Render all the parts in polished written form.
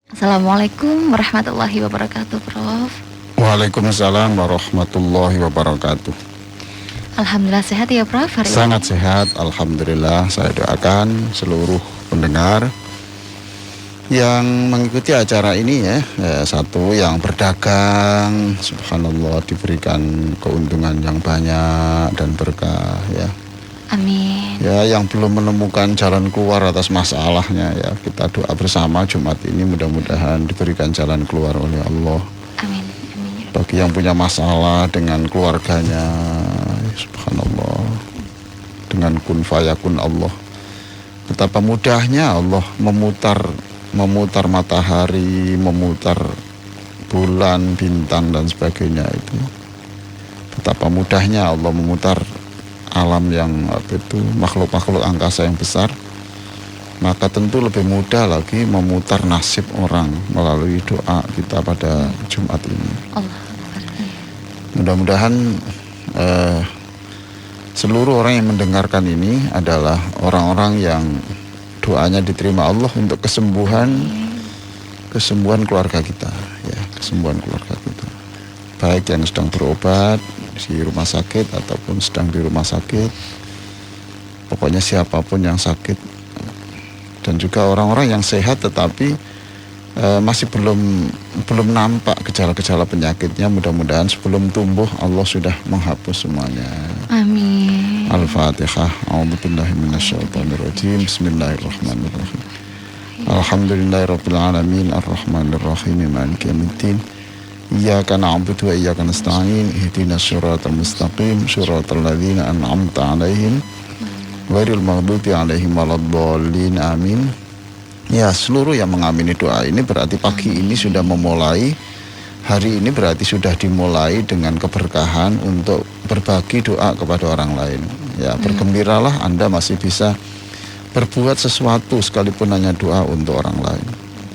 Assalamualaikum warahmatullahi wabarakatuh, Prof. Waalaikumsalam warahmatullahi wabarakatuh. Alhamdulillah sehat ya, Prof, hari Sangat ini? sehat, alhamdulillah. Saya doakan seluruh pendengar yang mengikuti acara ini satu yang berdagang, subhanallah, diberikan keuntungan yang banyak dan berkah ya. Amin. Ya, yang belum menemukan jalan keluar atas masalahnya ya, kita doa bersama Jumat ini mudah-mudahan diberikan jalan keluar oleh Allah. Amin. Amin. Bagi yang punya masalah dengan keluarganya, subhanallah, dengan kun fayakun Allah, betapa mudahnya Allah memutar matahari, memutar bulan, bintang dan sebagainya itu. Betapa mudahnya Allah memutar alam yang makhluk-makhluk angkasa yang besar. Maka tentu lebih mudah lagi memutar nasib orang melalui doa kita pada Jumat ini. Mudah-mudahan seluruh orang yang mendengarkan ini adalah orang-orang yang doanya diterima Allah untuk kesembuhan keluarga kita, ya, kesembuhan keluarga kita. Baik yang sedang berobat di rumah sakit ataupun sedang di rumah sakit, pokoknya siapapun yang sakit, dan juga orang-orang yang sehat tetapi masih belum nampak gejala-gejala penyakitnya, mudah-mudahan sebelum tumbuh Allah sudah menghapus semuanya. Amin. Al-Fatihah. A'udzubillahi minasyaitonirrajim. Bismillahirrahmanirrahim. Alhamdulillahirabbil alamin arrahmanirrahim maliki yaumiddin. Iyyaka na'budu wa iyyaka nasta'in. Ihdinas siratal mustaqim, siratal ladzina an'amta 'alaihim ghairil maghdubi 'alaihim waladdallin. Amin. Ya, seluruh yang mengamini doa ini berarti pagi ini sudah memulai, hari ini berarti sudah dimulai dengan keberkahan untuk berbagi doa kepada orang lain. Ya, bergembiralah Anda masih bisa berbuat sesuatu sekalipun hanya doa untuk orang lain.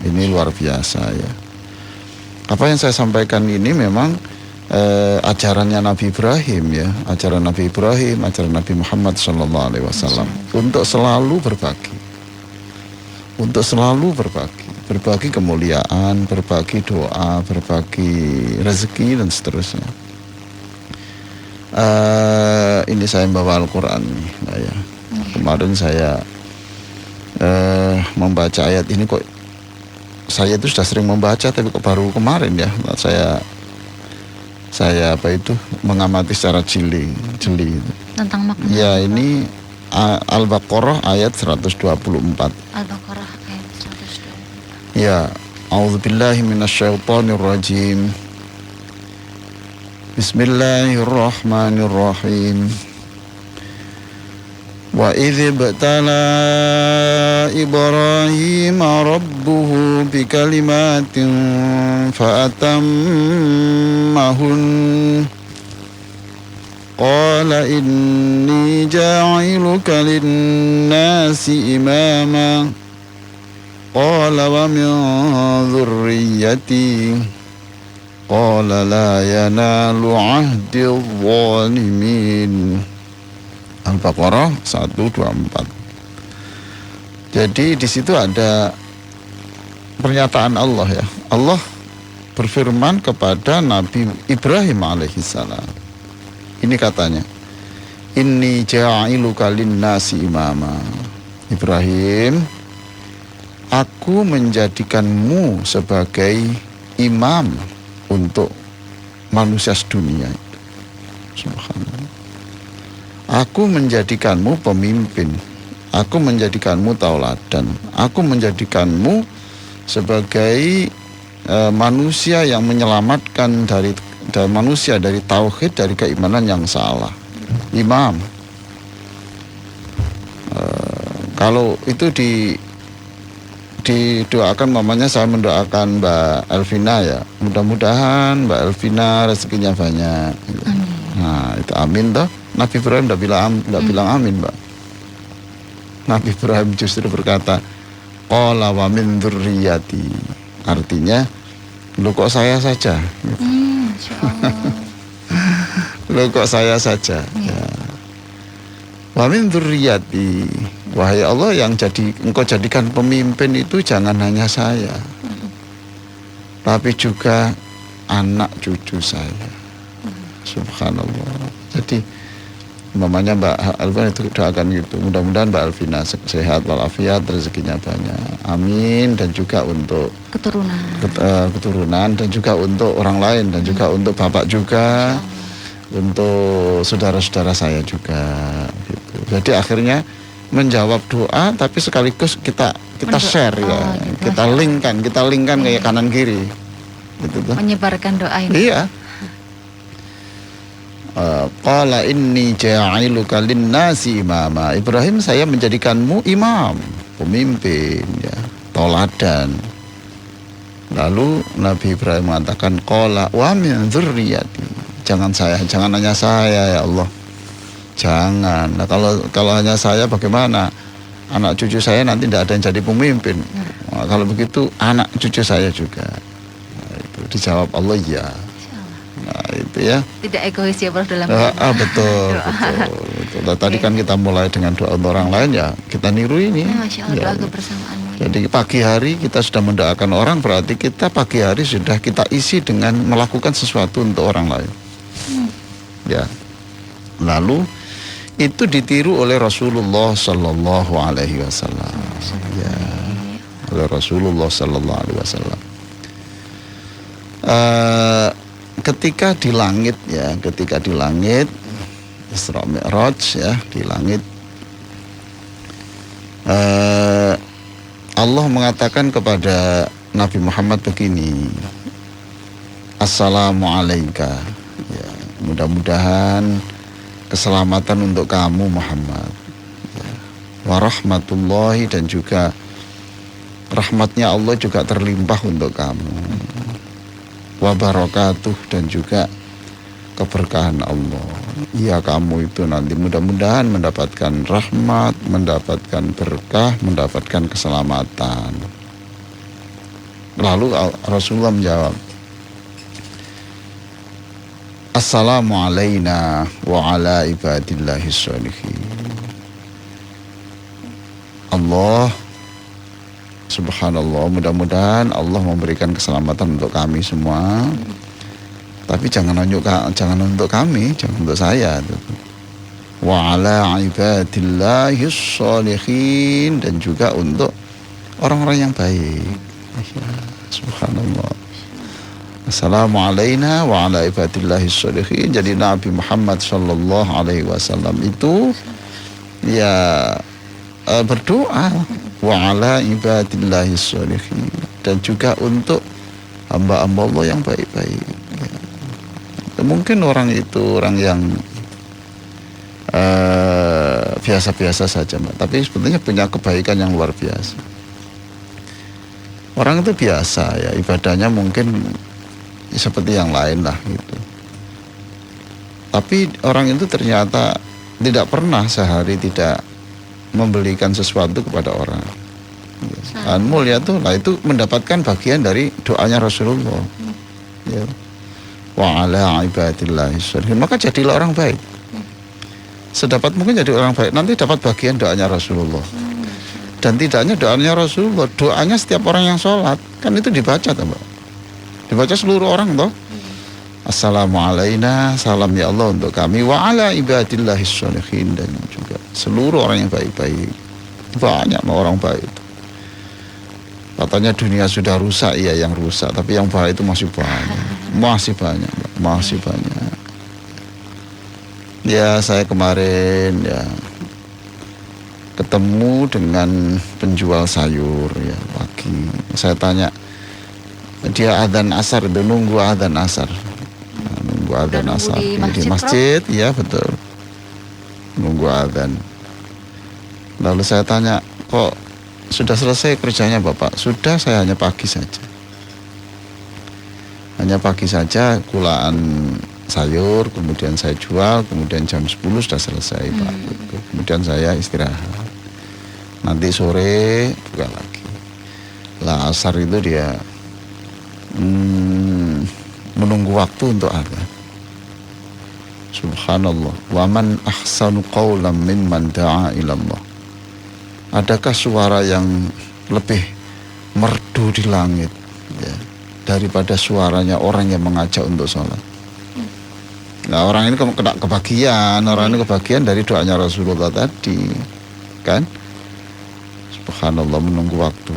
Ini luar biasa ya. Apa yang saya sampaikan ini memang ajarannya Nabi Ibrahim ya, ajaran Nabi Ibrahim, ajaran Nabi Muhammad SAW untuk selalu berbagi, untuk selalu berbagi kemuliaan, berbagi doa, berbagi rezeki dan seterusnya. Ini saya membawa Al-Quran ya. Kemarin saya membaca ayat ini, kok saya itu sudah sering membaca tapi kok baru kemarin ya saya mengamati secara jeli Tentang makna. ya. Ini Al-Baqarah ayat 124. Al-Baqarah ayat 124. Ya, a'udzubillahi minasyaitonirrajim. Bismillahirrahmanirrahim. Wa idh ibtala Ibrahim rabbuhu bikalimatin fa'atammahun. Qala inni ja'iluka linnasi imama. Qala wa min dhurriyyati. Qala la yanalu ahdi dhalimin. Al-Baqarah 124. Jadi di situ ada pernyataan Allah ya. Allah berfirman kepada Nabi Ibrahim alaihissalam. Ini katanya, inni ja'iluka linnasi imama. Ibrahim, aku menjadikanmu sebagai imam untuk manusia sedunia. Subhanallah. Aku menjadikanmu pemimpin, aku menjadikanmu tauladan, aku menjadikanmu sebagai manusia yang menyelamatkan manusia dari tauhid, dari keimanan yang salah. Imam. Kalau itu didoakan, mamanya saya mendoakan Mbak Elvina ya, mudah-mudahan Mbak Elvina rezekinya banyak. Amin. Nah itu amin toh. Nabi Ibrahim tidak bilang amin, Mbak. Nabi Ibrahim justru berkata, qala wa min dzurriyyati. Artinya, lu kok saya saja? Lu kok saya saja? Ya. Wa min dzurriyyati. Wahai Allah, yang engkau jadikan pemimpin itu jangan hanya saya. tapi juga anak cucu saya. Subhanallah. Jadi mamanya Mbak Alvina itu doakan gitu, mudah-mudahan Mbak Alvina sehat walafiat, rezekinya banyak, amin. Dan juga untuk keturunan dan juga untuk orang lain, dan juga untuk bapak juga, untuk saudara-saudara saya juga gitu. Jadi akhirnya menjawab doa tapi sekaligus kita share ya, gitu, kita linkkan kayak kanan kiri gitu tuh. Menyebarkan doa ini. Iya. Qala inni ja'iluka linnasi imama. Ibrahim, saya menjadikanmu imam, pemimpin ya, toladan. Lalu Nabi Ibrahim mengatakan, qala wa min dzurriyyati. Jangan hanya saya ya Allah. Jangan. Nah, kalau hanya saya bagaimana? Anak cucu saya nanti tidak ada yang jadi pemimpin. Nah, kalau begitu anak cucu saya juga. Nah, itu dijawab Allah ya. Nah, itu ya. Tidak egois ya Bro dalam betul. Nah, tadi kan kita mulai dengan doa untuk orang lain ya, kita niru ini. Masya Allah, ya. doa kebersamaan. Jadi pagi hari kita sudah mendoakan orang, berarti kita pagi hari sudah kita isi dengan melakukan sesuatu untuk orang lain. Ya. Lalu itu ditiru oleh Rasulullah Sallallahu Alaihi Wasallam. Ya, oleh Rasulullah Sallallahu Alaihi Wasallam. Ketika di langit Isra Mi'raj ya, di langit Allah mengatakan kepada Nabi Muhammad begini, Assalamualaikum ya, mudah-mudahan keselamatan untuk kamu Muhammad ya. Warahmatullahi, dan juga rahmatnya Allah juga terlimpah untuk kamu. Wabarakatuh, dan juga keberkahan Allah. Ya, kamu itu nanti mudah-mudahan mendapatkan rahmat, mendapatkan berkah, mendapatkan keselamatan. Lalu Rasulullah menjawab, Assalamu alayna wa ala ibadillahi sholihin. Allah, subhanallah, mudah-mudahan Allah memberikan keselamatan untuk kami semua. Tapi jangan untuk kami, jangan untuk saya. Wa ala ibadillahi sholihin, dan juga untuk orang-orang yang baik. Subhanallah. Assalamualaikum wa ala ibadillahi sholihin. Jadi Nabi Muhammad sallallahu alaihi wasallam itu ya berdoa wa ala ibadillahi sholihin, dan juga untuk hamba-hamba Allah yang baik-baik ya. Mungkin orang itu orang yang biasa-biasa saja, tapi sebetulnya punya kebaikan yang luar biasa. Orang itu biasa ya, ibadahnya mungkin seperti yang lain lah gitu. Tapi orang itu ternyata tidak pernah sehari tidak membelikan sesuatu kepada orang. Dan mulia tuh, lah itu mendapatkan bagian dari doanya Rasulullah. Ya. Wa ala ibadillahi sholihin. Maka jadilah orang baik. Sedapat mungkin jadi orang baik. Nanti dapat bagian doanya Rasulullah. Dan tidak hanya doanya Rasulullah, doanya setiap orang yang sholat kan itu dibaca, Mbak. Dibaca seluruh orang toh. Assalamualaikum, salam ya Allah untuk kami, wa ala ibadillahi sholihin, dan juga seluruh orang yang baik-baik. Banyak orang baik itu. Katanya dunia sudah rusak, iya yang rusak, tapi yang baik itu masih banyak. Masih banyak. Ya, saya kemarin ya ketemu dengan penjual sayur ya pagi. Saya tanya, dia adzan asar, itu nunggu adzan asar. Nunggu adzan asar di masjid, ya betul. Nunggu adzan. Lalu saya tanya, kok sudah selesai kerjanya Bapak? Sudah, saya hanya pagi saja. Hanya pagi saja, kulaan sayur, kemudian saya jual, kemudian jam 10 sudah selesai Pak. Kemudian saya istirahat. Nanti sore buka lagi. Lah asar itu dia menunggu waktu untuk adzan. Subhanallah. Wa man ahsanu qawlan mimman da'a ilallah. Adakah suara yang lebih merdu di langit ya, daripada suaranya orang yang mengajak untuk sholat. Nah, orang ini kena kebagian, orang ini kebagian dari doanya Rasulullah tadi, kan? Subhanallah, menunggu waktu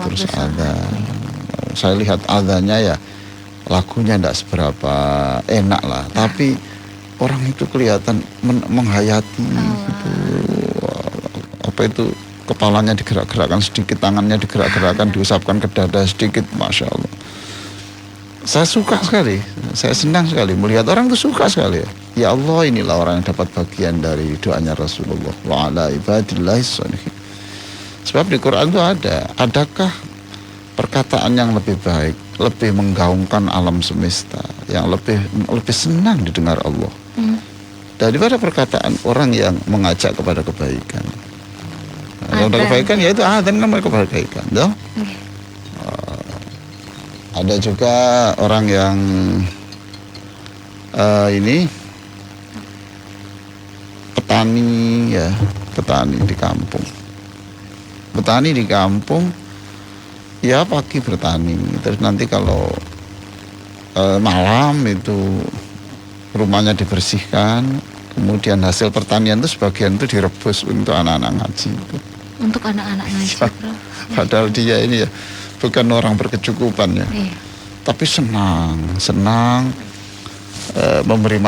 terus adzan. Saya lihat adzannya ya lagunya tidak seberapa enak lah, tapi orang itu kelihatan menghayati gitu. Apa itu, kepalanya digerak-gerakkan sedikit, tangannya digerak-gerakkan, diusapkan ke dada sedikit, Masya Allah. Saya suka sekali, saya senang sekali melihat orang itu suka sekali. Ya Allah, inilah orang yang dapat bagian dari doanya Rasulullah. Wa ala ibadillahis sholihin. Sebab di Quran itu adakah perkataan yang lebih baik, lebih menggaungkan alam semesta, yang lebih senang didengar Allah daripada perkataan orang yang mengajak kepada kebaikan. Kepada kebaikan yaitu adzan kan kebaikan, toh? Ada juga orang yang ini petani di kampung. Petani di kampung ya pagi bertani, terus nanti kalau malam itu rumahnya dibersihkan, kemudian hasil pertanian itu sebagian itu direbus untuk anak-anak ngaji. Untuk anak-anak ngaji, bro. Padahal dia ini ya bukan orang berkecukupan ya, tapi senang memberi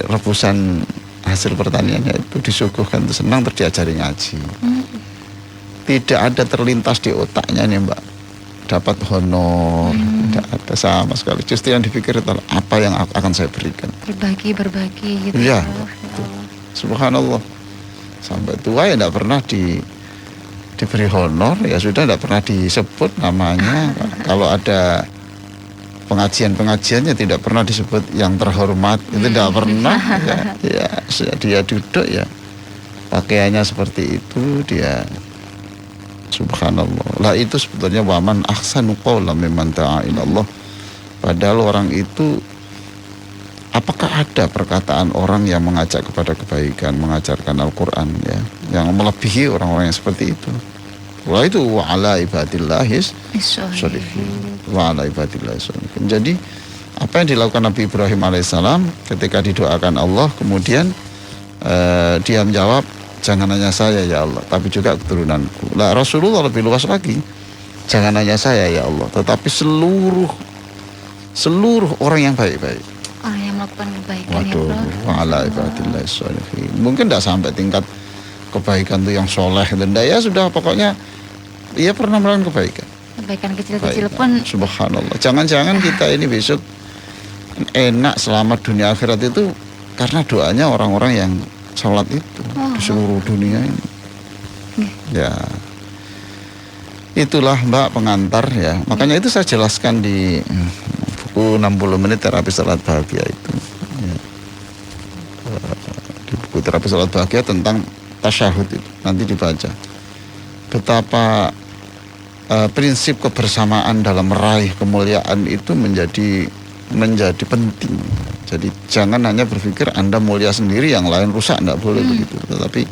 rebusan hasil pertaniannya itu disuguhkan, itu senang, terdiajari ngaji. Tidak ada terlintas di otaknya nih Mbak, dapat honor, tidak ada sama sekali. Justru yang dipikir adalah apa yang akan saya berikan. Berbagi gitu. Iya, subhanallah. Sampai tua ya tidak pernah diberi honor, ya sudah, tidak pernah disebut namanya. Kalau ada pengajiannya tidak pernah disebut yang terhormat, itu tidak pernah. Ya, dia duduk ya, pakaiannya seperti itu, dia subhanallah. Lah itu sebetulnya waman ahsanu qawlan mimman da'a ilallah. Padahal orang itu, apakah ada perkataan orang yang mengajak kepada kebaikan, mengajarkan Al-Quran ya, yang melebihi orang-orang yang seperti itu? Wah, itu wa ala ibadillahis sholihin. Wa ala ibadillahis sholihin. Jadi apa yang dilakukan Nabi Ibrahim alaihissalam ketika didoakan Allah, kemudian dia menjawab, jangan hanya saya ya Allah, tapi juga keturunanku. Lah Rasulullah lebih luas lagi, jangan hanya saya ya Allah, tetapi seluruh orang yang baik-baik. Orang yang melakukan kebaikan. Waduh, wa'ala ibadillahis sholihin. Mungkin tidak sampai tingkat kebaikan itu yang soleh dan ya sudah, pokoknya ia pernah melakukan kebaikan. Kebaikan kecil-kecil pun. Subhanallah. Jangan-jangan kita ini besok enak selamat dunia akhirat itu karena doanya orang-orang yang sholat itu di seluruh dunia ini. Ya, itulah Mbak pengantar ya. Makanya itu saya jelaskan di buku 60 menit terapi salat bahagia itu. Ya. Di buku terapi salat bahagia tentang tasyahud itu nanti dibaca betapa prinsip kebersamaan dalam meraih kemuliaan itu menjadi penting. Jadi jangan hanya berpikir Anda mulia sendiri, yang lain rusak, tidak boleh begitu. Tetapi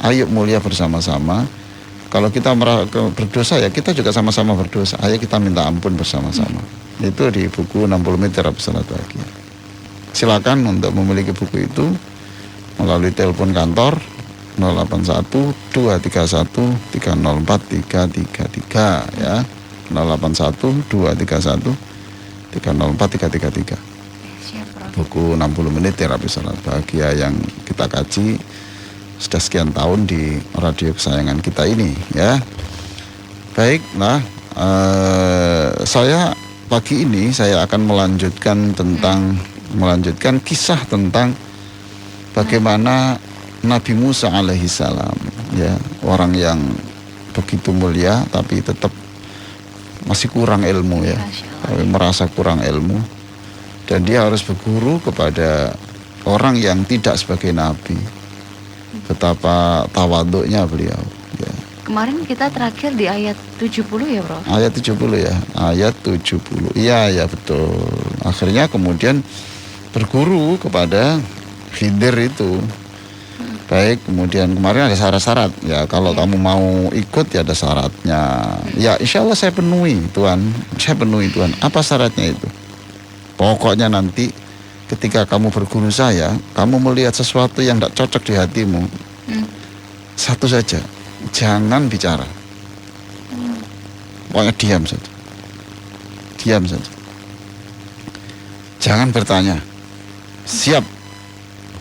ayo mulia bersama-sama. Kalau kita berdosa ya kita juga sama-sama berdosa. Ayo kita minta ampun bersama-sama. Itu di buku 60 menit terapi salat bahagia. Silakan untuk memiliki buku itu melalui telepon kantor 081 231 304 333 ya. 081 231 304 333. Buku 60 menit terapi salat bahagia yang kita kaji sudah sekian tahun di radio kesayangan kita ini ya. Baik, nah saya pagi ini saya akan melanjutkan kisah tentang bagaimana Nabi Musa alaihissalam ya, orang yang begitu mulia tapi tetap masih kurang ilmu ya, merasa kurang ilmu, dan dia harus berguru kepada orang yang tidak sebagai nabi. Betapa tawaduknya beliau ya. Kemarin kita terakhir di ayat 70 ya bro? Ayat 70 ya, ayat 70. Iya betul. Akhirnya kemudian berguru kepada Khidir itu. Baik, kemudian kemarin ada syarat-syarat ya, kalau kamu mau ikut ya ada syaratnya Ya insya Allah saya penuhi Tuhan. Saya penuhi Tuhan. Apa syaratnya itu? Pokoknya nanti ketika kamu berguru saya, kamu melihat sesuatu yang tidak cocok di hatimu, satu saja, jangan bicara. Pokoknya diam saja. Diam saja. Jangan bertanya. Siap.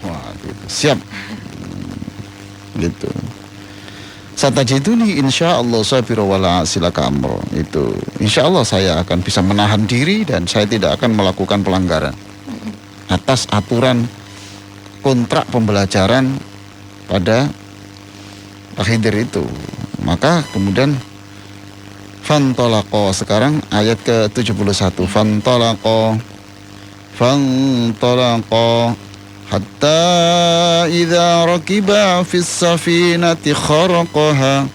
Wah, gitu. Siap. Gitu. Satajiduni insyaallah sabira wala silaka amro. Itu insyaallah saya akan bisa menahan diri dan saya tidak akan melakukan pelanggaran atas aturan kontrak pembelajaran pada Khidir itu. Maka kemudian fantalaqa, sekarang ayat ke-71. Fantalaqa hatta idza rakiba fis safinati kharaqaha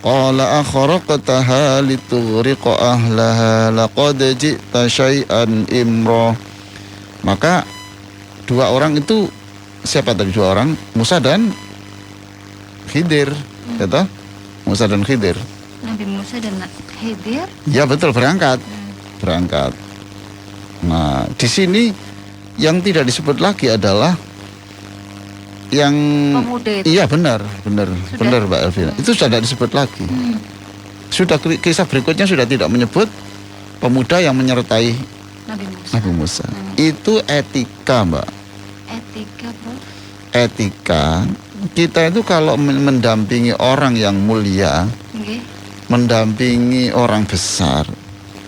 qala akhraqtaha litughriqa ahlaha laqad ji'ta syai'an imra. Maka dua orang itu, siapa tadi dua orang? Musa dan Khidir, kata Musa dan Khidir. Nabi Musa dan Khidir? Ya betul, berangkat. Berangkat. Nah, di sini yang tidak disebut lagi adalah yang pemuda itu. Iya benar Mbak Elvina. Itu sudah tidak disebut lagi. Sudah kisah berikutnya sudah tidak menyebut pemuda yang menyertai Nabi Musa. Itu etika, Mbak. Etika, Bro. Etika. Kita itu kalau mendampingi orang yang mulia, mendampingi orang besar,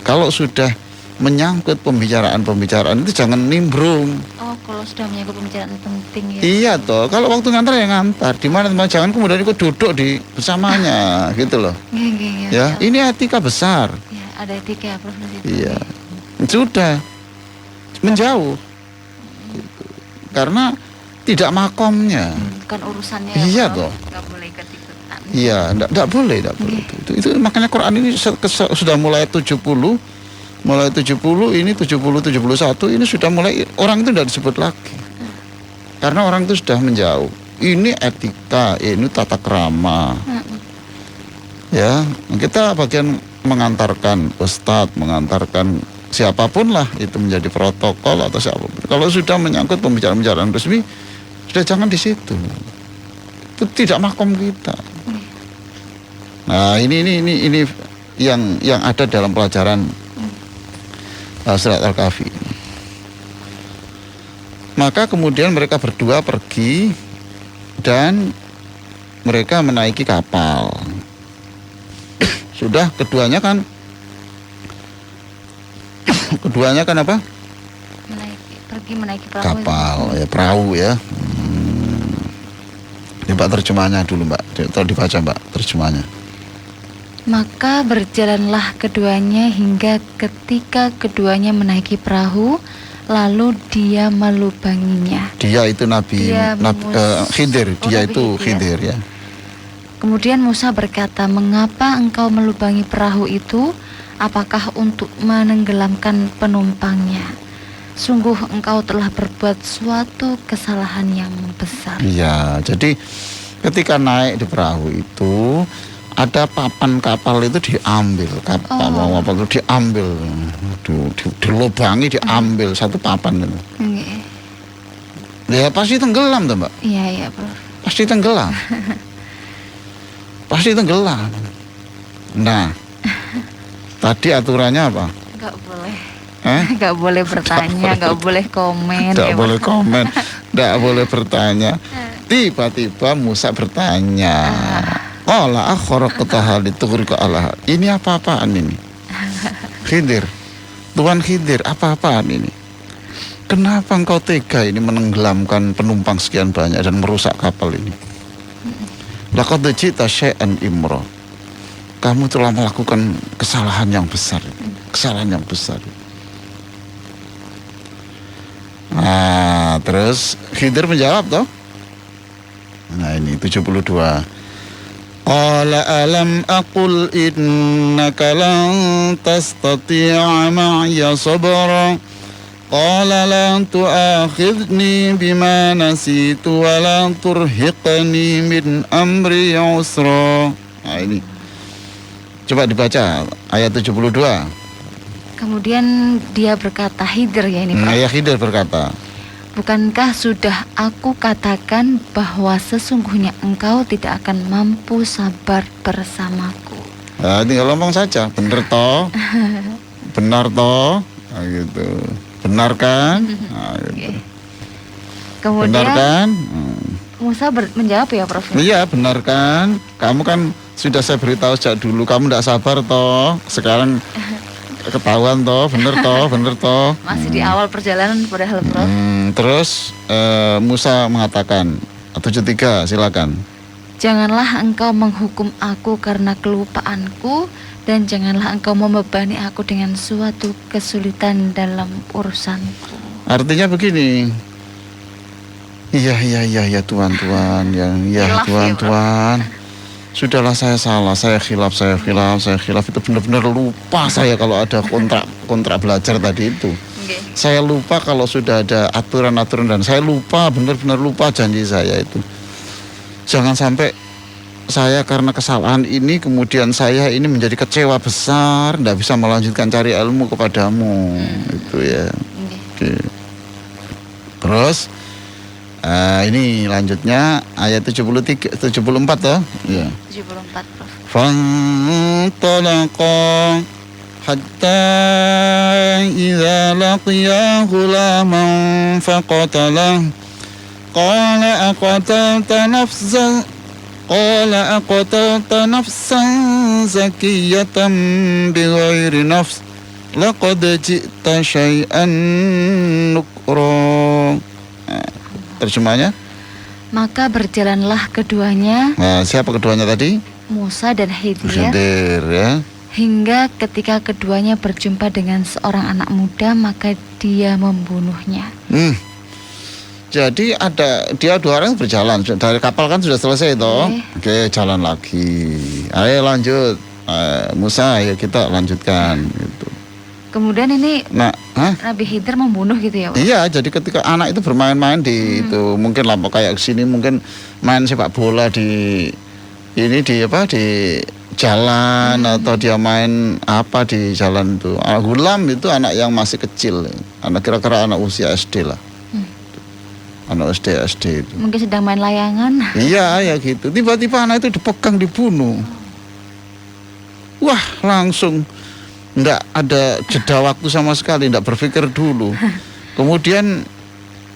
kalau sudah menyangkut pembicaraan itu jangan nimbrung. Oh, kalau sudah menyangkut pembicaraan penting ya. Iya toh, kalau waktu ngantar ya ngantar. Di mana teman, jangan kemudian ikut duduk di bersamanya gitu loh. Ya, ini etika besar. Ya, ada etika, Prof. Iya. Sudah menjauh. Gitu. Karena tidak makomnya. Bukan urusannya. Iya toh. Enggak boleh ikut-ikutan. Iya, enggak boleh. Itu makanya Quran ini sudah mulai 70. Mulai 70 ini 71 ini sudah mulai orang itu tidak disebut lagi. Karena orang itu sudah menjauh. Ini etika, ini tata krama. Ya, kita bagian mengantarkan ustadz, mengantarkan siapapun lah, itu menjadi protokol atau siapapun. Kalau sudah menyangkut pembicaraan resmi, sudah jangan di situ. Itu tidak makom kita. Nah, ini yang ada dalam pelajaran Surat Al-Kahfi. Maka kemudian mereka berdua pergi dan mereka menaiki kapal. Sudah keduanya kan apa? Menaiki perahu. Kapal ya, perahu ya. Mbak terjemahnya dulu, Mbak. Tolong dibaca, Mbak, terjemahnya. Maka berjalanlah keduanya hingga ketika keduanya menaiki perahu, lalu dia melubanginya. Dia itu Khidir, dia itu Khidir ya. Kemudian Musa berkata, "Mengapa engkau melubangi perahu itu? Apakah untuk menenggelamkan penumpangnya? Sungguh engkau telah berbuat suatu kesalahan yang besar." Iya, jadi ketika naik di perahu itu ada papan kapal itu diambil, kapal itu diambil, dilubangi, diambil satu papan itu. Ya pasti tenggelam tuh, Mbak. Iya, Bro. Pasti tenggelam. Pasti tenggelam. Nah, tadi aturannya apa? Enggak boleh. Enggak boleh bertanya, enggak boleh komen. Enggak boleh komen, enggak boleh bertanya. Tiba-tiba Musa bertanya. Qala akhraqtaha litughriqa ahlaha. Ini apa-apaan ini? Khidir. Tuan Khidir, apa-apaan ini? Kenapa engkau tega ini menenggelamkan penumpang sekian banyak dan merusak kapal ini? Laqad ji'ta syai'an imra. Kamu telah melakukan kesalahan yang besar. Kesalahan yang besar. Nah, terus Khidir menjawab toh? Nah, ini 72. Qala alam aqul innaka lan tastati'a ma'iya sabra. Qala la tu'akhidni bima nasitu wa la turhiqni min amri usra. Nah, ini Coba dibaca ayat 72. Kemudian dia berkata, Khidir ya ini Prof. Ayah Khidir berkata, Bukankah sudah aku katakan bahwa sesungguhnya engkau tidak akan mampu sabar bersamaku. nah, tinggal ngomong saja, bener toh? Benar toh? Nah, gitu. Benar kan? Nah, gitu. Kemudian Benar kan? Musa menjawab ya Prof. Iya, benar kan? Kamu kan sudah saya beritahu sejak dulu, kamu tidak sabar toh. Sekarang ketahuan toh, bener toh, bener toh. Masih di awal perjalanan padahal Prof. Terus Musa mengatakan, 73 silakan. Janganlah engkau menghukum aku karena kelupaanku, dan janganlah engkau membebani aku dengan suatu kesulitan dalam urusanku. Artinya begini. Iya Tuhan, Hilaf ya, Tuhan. Sudahlah saya salah, saya khilaf. Itu benar-benar lupa saya kalau ada kontrak belajar tadi itu. Saya lupa kalau sudah ada aturan-aturan dan saya lupa, benar-benar lupa janji saya itu. Jangan sampai saya karena kesalahan ini kemudian saya ini menjadi kecewa besar, tidak bisa melanjutkan cari ilmu kepadamu. Itu ya. Oke. Terus ini lanjutnya ayat 74 toh? Iya. 74 Prof. فانطلقا حتى إذا لقيا غلاما فقتله قال أقتلت نفسا زكية بغير نفس لقد جئت شيئا نكرا. Terjemahnya? Maka berjalanlah keduanya. Nah, siapa keduanya tadi? Musa dan Khidir. Khidir ya. Hingga ketika keduanya berjumpa dengan seorang anak muda, maka dia membunuhnya. Jadi dia dua orang berjalan dari kapal kan sudah selesai toh. Oke, jalan lagi. Ayo lanjut. Musa, ayo kita lanjutkan gitu. Kemudian ini Nabi Khidir membunuh gitu ya Pak? Iya, jadi ketika anak itu bermain-main di itu mungkin lampu kayak sini mungkin main sepak bola di jalan atau dia main apa di jalan itu. Gulam itu anak yang masih kecil, kira-kira anak usia SD lah. Anak SD itu. Mungkin sedang main layangan. Iya, ya gitu. Tiba-tiba anak itu dipegang dibunuh. Wah, langsung ndak ada jeda waktu sama sekali, ndak berpikir dulu. Kemudian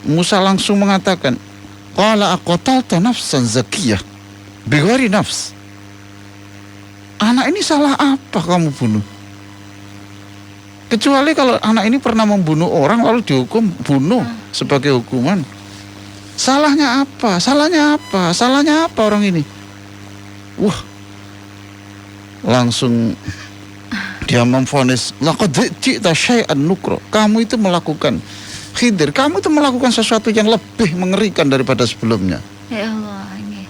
Musa langsung mengatakan, qala aqtalta nafsan zakiyah bighairi nafs. Anak ini salah apa kamu bunuh? Kecuali kalau anak ini pernah membunuh orang lalu dihukum bunuh sebagai hukuman. Salahnya apa? Salahnya apa orang ini? Wah, langsung dia memvonis, laqad ji'ta syai'an nukra. Kamu itu melakukan Khidir, kamu itu melakukan sesuatu yang lebih mengerikan daripada sebelumnya. Ya Allah, ini.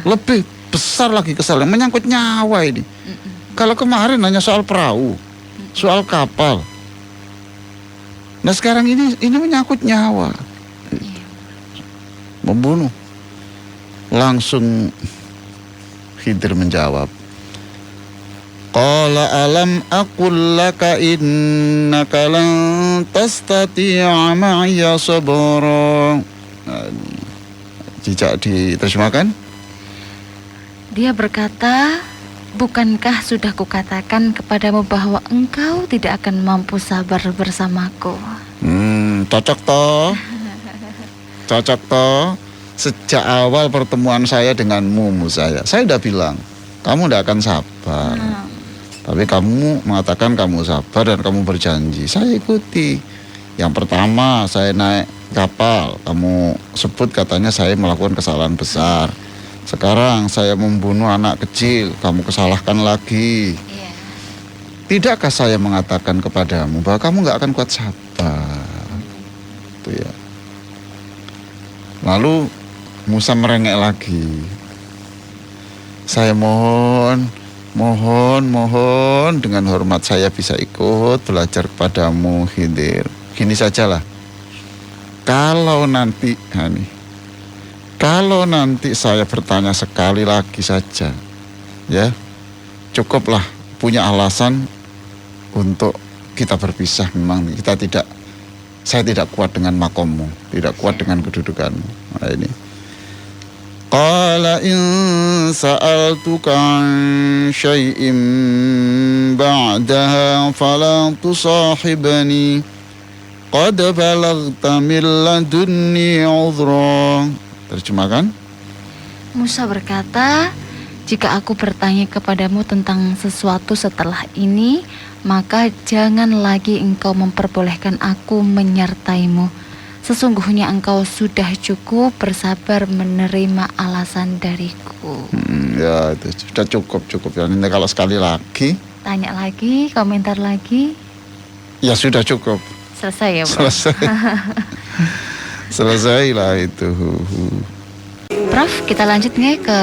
Lebih besar lagi kesalahan, menyangkut nyawa ini. Kalau kemarin hanya soal perahu, soal kapal. Nah sekarang ini menyangkut nyawa. Membunuh. Langsung Khidir menjawab, qala alam aqul laka innaka lan tastati'a ma'iya sabra. Jika diterjemahkan, dia berkata, bukankah sudah kukatakan kepadamu bahwa engkau tidak akan mampu sabar bersamaku. Cocok toh. Sejak awal pertemuan saya denganmu Musa, saya udah bilang kamu tidak akan sabar. Tapi kamu mengatakan kamu sabar dan kamu berjanji, saya ikuti. Yang pertama saya naik kapal, kamu sebut katanya saya melakukan kesalahan besar. Sekarang saya membunuh anak kecil, kamu kesalahkan lagi. Tidakkah saya mengatakan kepadamu bahwa kamu nggak akan kuat sabar? Itu ya. Lalu Musa merengek lagi. Saya mohon dengan hormat saya bisa ikut belajar kepadamu Khidir. Gini sajalah. Kalau nanti saya bertanya sekali lagi saja, ya, cukuplah punya alasan untuk kita berpisah. Memang saya tidak kuat dengan makommu, tidak kuat dengan kedudukanmu. Nah, ini. Qala in sa'altuka an syai'in ba'daha fala tusahibani qad balaghta min ladunni 'udhra. Terjemahkan. Musa berkata, jika aku bertanya kepadamu tentang sesuatu setelah ini, maka jangan lagi engkau memperbolehkan aku menyertaimu. Sesungguhnya engkau sudah cukup bersabar menerima alasan dariku. Ya itu sudah cukup ya. Ini kalau sekali lagi, Tanya lagi, komentar lagi, ya sudah cukup. selesai ya, Bro? Selesai. Selesailah itu. Prof, kita lanjut nih ke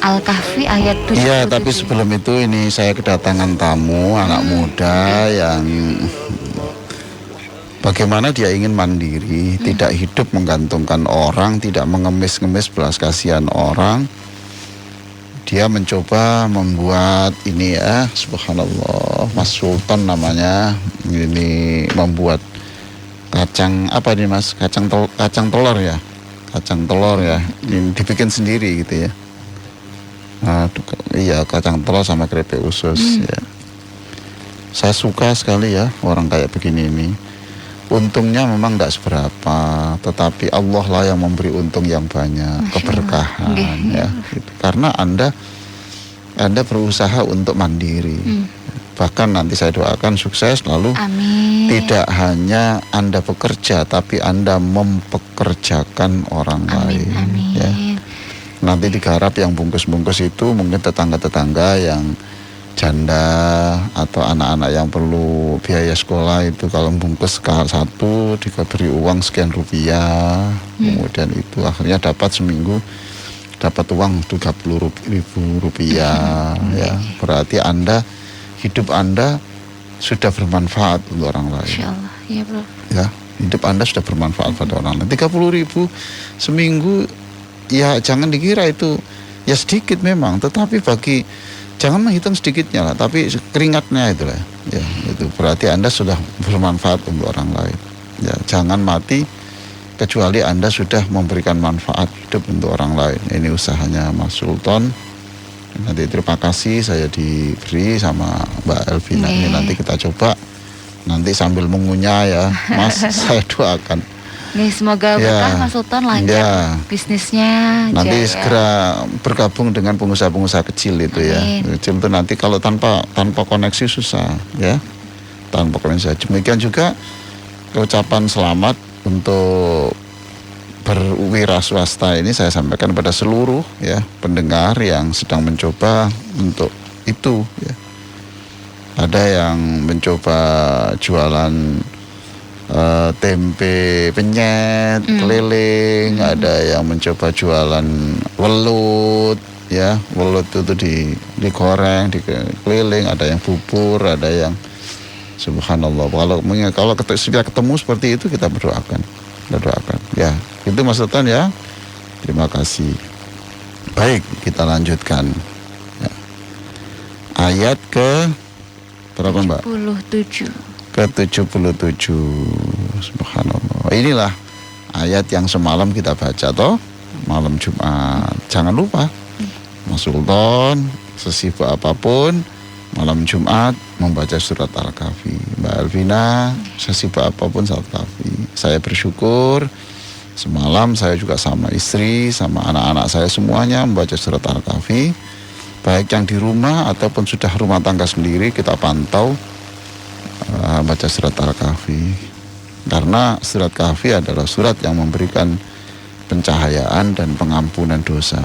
Al-Kahfi ayat 77. Iya, tapi sebelum itu ini saya kedatangan tamu anak muda yang bagaimana dia ingin mandiri, tidak hidup menggantungkan orang, tidak mengemis-ngemis belas kasihan orang. Dia mencoba membuat ini ya, subhanallah, Mas Sultan namanya, ini membuat kacang apa nih Mas? Kacang telur ya. Kacang telur ya. Ini dibikin sendiri gitu ya. Nah, iya, kacang telur sama keripik usus ya. Saya suka sekali ya orang kayak begini ini. Untungnya memang tidak seberapa, tetapi Allah lah yang memberi untung yang banyak, keberkahan ya. Gitu. Karena Anda berusaha untuk mandiri. Bahkan nanti saya doakan sukses, lalu Amin. tidak hanya Anda bekerja, tapi Anda mempekerjakan orang lain. Amin. Ya. Nanti digarap yang bungkus-bungkus itu mungkin tetangga-tetangga yang janda atau anak-anak yang perlu biaya sekolah itu, kalau bungkus satu diberi uang sekian rupiah, kemudian itu akhirnya dapat seminggu dapat uang 30.000 rupiah ya. Berarti hidup Anda sudah bermanfaat untuk orang lain. Insyaallah, ya Bro. Ya, hidup Anda sudah bermanfaat pada orang lain. 30.000 seminggu ya, jangan dikira itu ya sedikit memang, tetapi jangan menghitung sedikitnya lah, tapi keringatnya itulah. Ya, itu berarti Anda sudah bermanfaat untuk orang lain. Ya, jangan mati kecuali Anda sudah memberikan manfaat hidup untuk orang lain. Ini usahanya Mas Sultan. Nanti terima kasih saya diberi sama Mbak Elvina. Ini nanti kita coba. Nanti sambil mengunyah ya, Mas, saya doakan. Nih, semoga berkah Mas Sultan lancar bisnisnya. Nanti segera bergabung dengan pengusaha-pengusaha kecil itu. Amin. Ya. Kecil itu nanti kalau tanpa koneksi susah ya. Tanpa koneksi. Demikian juga ucapan selamat untuk berwira swasta ini saya sampaikan pada seluruh ya pendengar yang sedang mencoba untuk itu ya. Ada yang mencoba jualan tempe penyet keliling, ada yang mencoba jualan welut ya, welut itu digoreng, dikeliling, ada yang bubur, ada yang subhanallah. Kalau sudah ketemu seperti itu kita doakan ya. Itu Mas Sultan ya. Terima kasih. Baik, kita lanjutkan ya. Ayat ke berapa Mbak? 77. Ke-77. Subhanallah. Inilah ayat yang semalam kita baca toh, malam Jumat. Jangan lupa Mas Sultan sesibuk apapun malam Jumat membaca surat Al-Kahfi. Mbak Elvina sesibuk apapun surat Al-Kahfi. Saya bersyukur semalam saya juga sama istri, sama anak-anak saya semuanya membaca surat Al-Kahfi. Baik yang di rumah ataupun sudah rumah tangga sendiri, kita pantau baca surat Al-Kahfi. Karena surat Kahfi adalah surat yang memberikan pencahayaan dan pengampunan dosa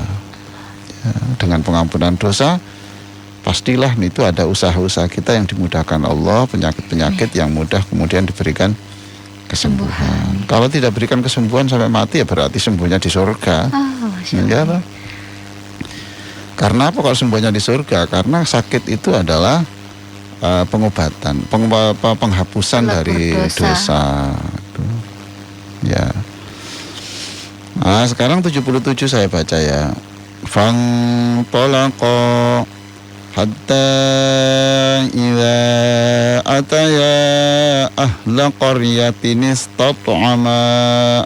ya, dengan pengampunan dosa pastilah itu ada usaha-usaha kita yang dimudahkan Allah, penyakit-penyakit yang mudah kemudian diberikan kesembuhan. Kalau tidak berikan kesembuhan sampai mati ya berarti sembuhnya di surga. Ya, karena apa kalau sembuhnya di surga? Karena sakit itu adalah pengobatan, penghapusan dari dosa. Ya. Nah, sekarang 77 saya baca ya. Fang tolaqa hatta idza ataya ahla qaryatin istat'ama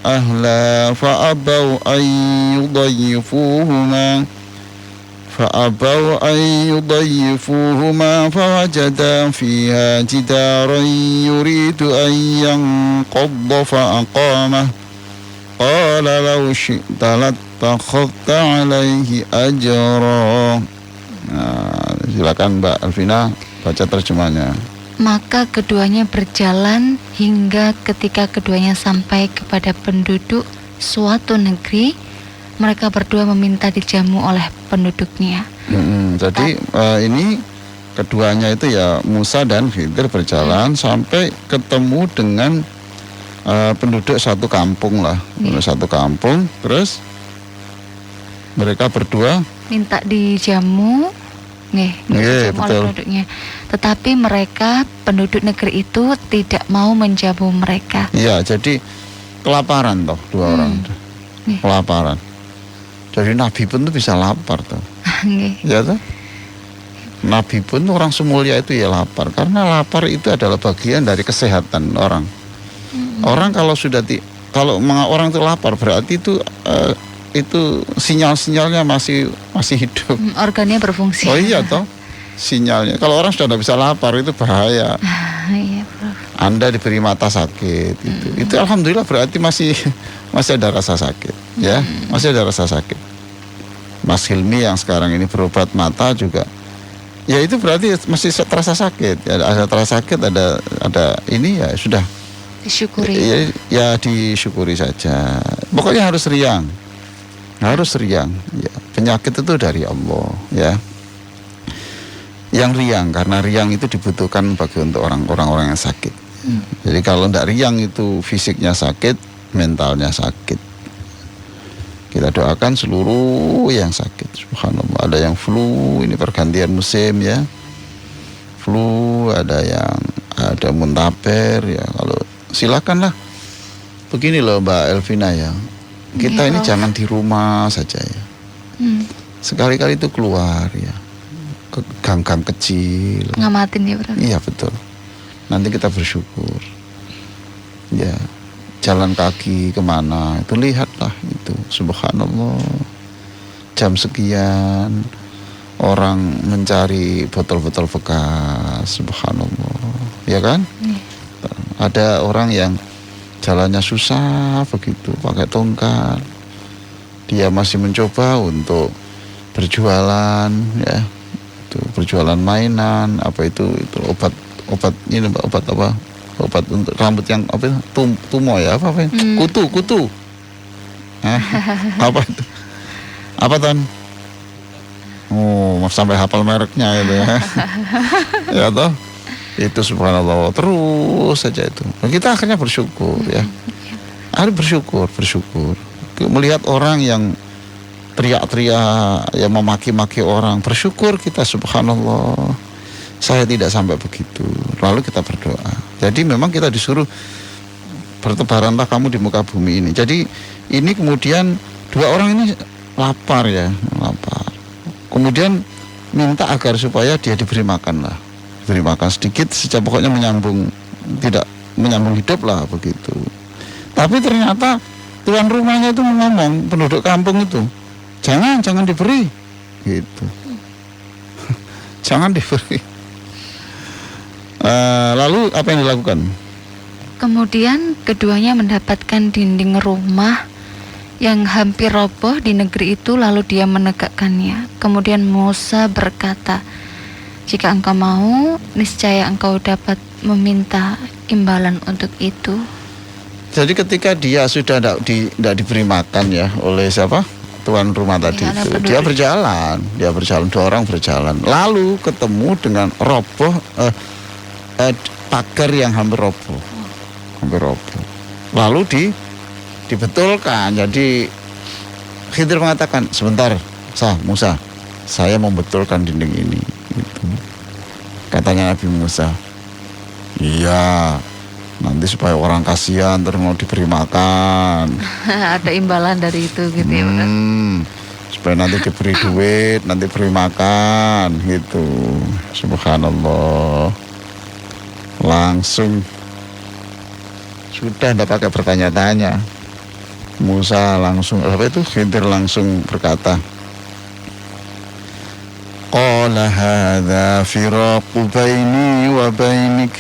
ahla fa'abaw an yudayyifuhuma فوجدا فيها جدارا يريد أن ينقض فأقامه قال لو شئت لاتخذت عليه أجرا. Silakan Mbak Alvina baca terjemahnya. Maka keduanya berjalan hingga ketika keduanya sampai kepada penduduk suatu negeri, mereka berdua meminta dijamu oleh penduduknya. Jadi ini keduanya itu ya Musa dan Khidir berjalan sampai ketemu dengan penduduk satu kampung lah, satu kampung. Terus mereka berdua minta dijamu, betul. oleh penduduknya. Tetapi mereka penduduk negeri itu tidak mau menjamu mereka. Iya, jadi kelaparan toh dua orang, kelaparan. Jadi Nabi pun tuh bisa lapar tuh, ya tuh. Nabi pun orang semulia itu ya lapar, karena lapar itu adalah bagian dari kesehatan orang. Orang kalau sudah kalau orang itu lapar berarti itu sinyal-sinyalnya masih hidup. Organnya berfungsi. Oh iya toh, sinyalnya. Kalau orang sudah tidak bisa lapar itu bahaya. Iya, Prof. Anda diberi mata sakit itu alhamdulillah berarti masih ada rasa sakit, ya, masih ada rasa sakit. Mas Hilmi yang sekarang ini berobat mata juga, ya itu berarti masih terasa sakit. Ya, ada terasa sakit, ada ini ya sudah. Disyukuri. Ya disyukuri saja. Pokoknya harus riang, Ya, penyakit itu dari Allah, ya. Yang riang, karena riang itu dibutuhkan bagi untuk orang-orang yang sakit. Jadi kalau tidak riang itu fisiknya sakit, mentalnya sakit. Kita doakan seluruh yang sakit. Subhanallah, ada yang flu, ini pergantian musim ya. Flu, ada muntaber ya. Kalau silakanlah. Begini loh Mbak Elvina ya. Kita ini jangan di rumah saja ya. Sekali-kali itu keluar ya. Ke gang-gang kecil. Ngamatin ya, Bro. Iya betul. Nanti kita bersyukur. Ya, jalan kaki kemana itu lihatlah itu. Subhanallah. Jam sekian orang mencari botol-botol bekas. Subhanallah. Ya kan? Ada orang yang jalannya susah begitu, pakai tongkat. Dia masih mencoba untuk berjualan ya. Itu berjualan mainan, apa itu obat ini obat apa? Obat untuk rambut yang apa? Tumo ya, apa? Kutu. Apa itu? Apa Tan? Oh, sampai hafal mereknya itu ya. Ya toh? Itu subhanallah terus saja itu. Kita akhirnya bersyukur ya. Harus bersyukur. Melihat orang yang teriak-teriak, yang memaki-maki orang, bersyukur kita subhanallah. Saya tidak sampai begitu. Lalu kita berdoa. Jadi memang kita disuruh bertebaranlah kamu di muka bumi ini. Jadi ini kemudian dua orang ini lapar. Kemudian minta agar supaya dia diberi makan lah. Diberi makan sedikit sejak pokoknya tidak menyambung hidup lah begitu. Tapi ternyata tuan rumahnya itu ngomong, penduduk kampung itu, jangan diberi gitu. Jangan diberi. Lalu apa yang dilakukan? Kemudian keduanya mendapatkan dinding rumah yang hampir roboh di negeri itu, lalu dia menegakkannya. Kemudian Musa berkata, jika engkau mau, niscaya engkau dapat meminta imbalan untuk itu. Jadi ketika dia sudah tidak diberi makan ya oleh siapa? Tuan rumah tadi itu, dia berjalan, dua orang berjalan. Lalu ketemu dengan roboh pagar yang hampir roboh. Lalu dibetulkan. Jadi Khidir mengatakan, sebentar, Musa, saya membetulkan dinding ini. Gitu. Katanya Nabi Musa, iya, nanti supaya orang kasihan terus mau diberi makan. Ada imbalan dari itu gitu ya. supaya nanti diberi duit, nanti beri makan gitu. Subhanallah. Langsung sudah tidak pakai bertanya-tanya. Musa langsung Khidir langsung berkata, qala hadza firaqu baini wa bainik